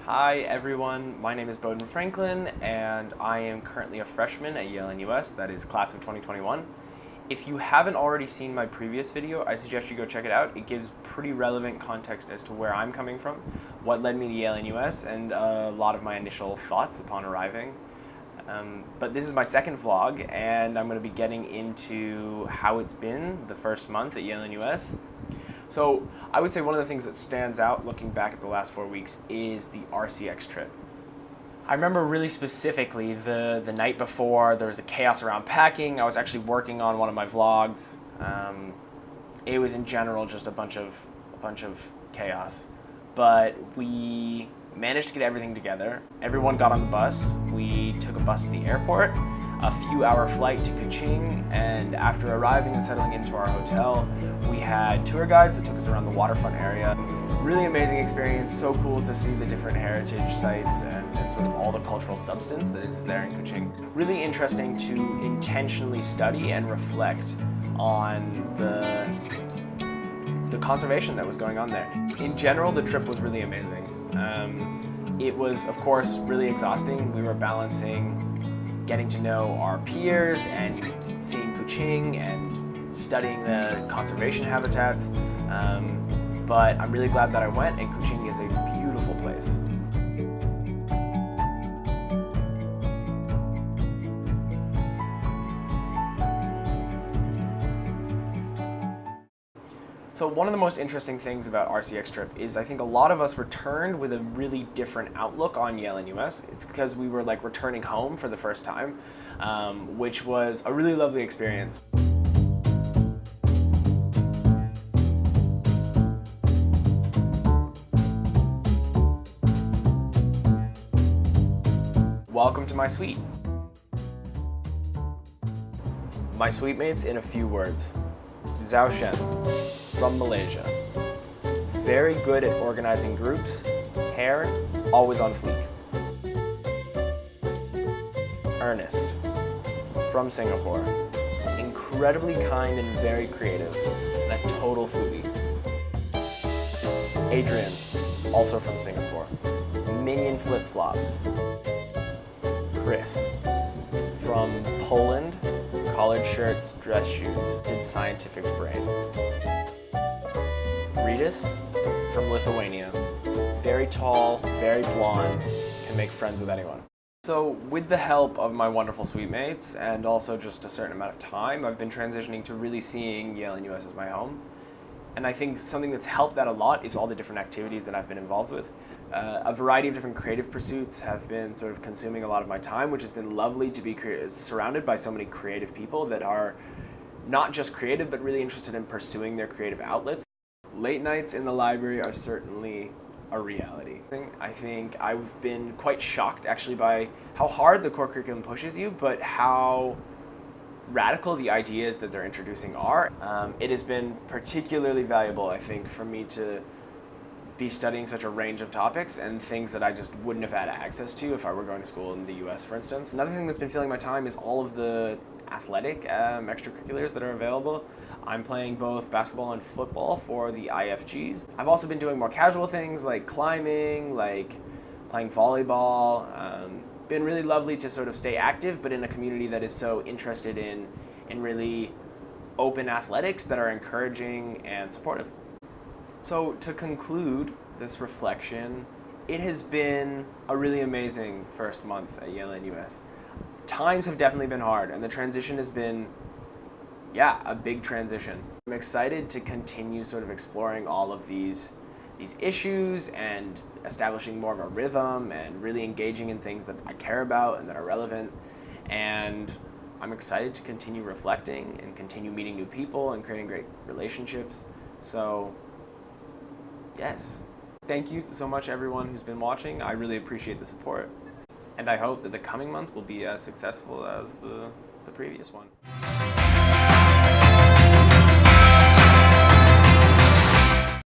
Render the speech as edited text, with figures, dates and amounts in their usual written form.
Hi everyone, my name is Boden Franklin and I am currently a freshman at Yale-NUS, that is class of 2021. If you haven't already seen my previous video, I suggest you go check it out. It gives pretty relevant context as to where I'm coming from, what led me to Yale-NUS, and a lot of my initial thoughts upon arriving. But this is my second vlog and I'm going to be getting into how it's been the first month at Yale-NUS. So I would say one of the things that stands out looking back at the last 4 weeks is the RCX trip. I remember really specifically the night before there was a chaos around packing. I was actually working on one of my vlogs. It was in general just a bunch of chaos. But we managed to get everything together. Everyone got on the bus. We took a bus to the airport, a few-hour flight to Kuching, and after arriving and settling into our hotel, we had tour guides that took us around the waterfront area. Really amazing experience, so cool to see the different heritage sites and sort of all the cultural substance that is there in Kuching. Really interesting to intentionally study and reflect on the conservation that was going on there. In general, the trip was really amazing. It was, of course, really exhausting. We were balancing getting to know our peers and seeing Kuching and studying the conservation habitats. But I'm really glad that I went, and Kuching is a beautiful place. So one of the most interesting things about RCX trip is I think a lot of us returned with a really different outlook on Yale-NUS. It's because we were like returning home for the first time, which was a really lovely experience. Welcome to my suite. My suite mates in a few words. Zhao Shen, from Malaysia. Very good at organizing groups, hair, always on fleek. Ernest, from Singapore. Incredibly kind and very creative, and a total foodie. Adrian, also from Singapore. Minion flip-flops. Chris, from Poland. Collared shirts, dress shoes, and scientific brain. Rytis, from Lithuania. Very tall, very blonde, can make friends with anyone. So with the help of my wonderful suite mates and also just a certain amount of time, I've been transitioning to really seeing Yale-NUS as my home. And I think something that's helped that a lot is all the different activities that I've been involved with. A variety of different creative pursuits have been sort of consuming a lot of my time, which has been lovely to be surrounded by so many creative people that are not just creative, but really interested in pursuing their creative outlets. Late nights in the library are certainly a reality. I think I've been quite shocked actually by how hard the core curriculum pushes you, but how radical the ideas that they're introducing are. It has been particularly valuable, I think, for me to be studying such a range of topics and things that I just wouldn't have had access to if I were going to school in the US, for instance. Another thing that's been filling my time is all of the athletic extracurriculars that are available. I'm playing both basketball and football for the IFGs. I've also been doing more casual things like climbing, like playing volleyball. Been really lovely to sort of stay active, but in a community that is so interested in really open athletics that are encouraging and supportive. So to conclude this reflection, it has been a really amazing first month at Yale-NUS. Times have definitely been hard, and the transition has been, a big transition. I'm excited to continue sort of exploring all of these issues and establishing more of a rhythm and really engaging in things that I care about and that are relevant. And I'm excited to continue reflecting and continue meeting new people and creating great relationships. So, yes. Thank you so much everyone who's been watching. I really appreciate the support. And I hope that the coming months will be as successful as the previous one.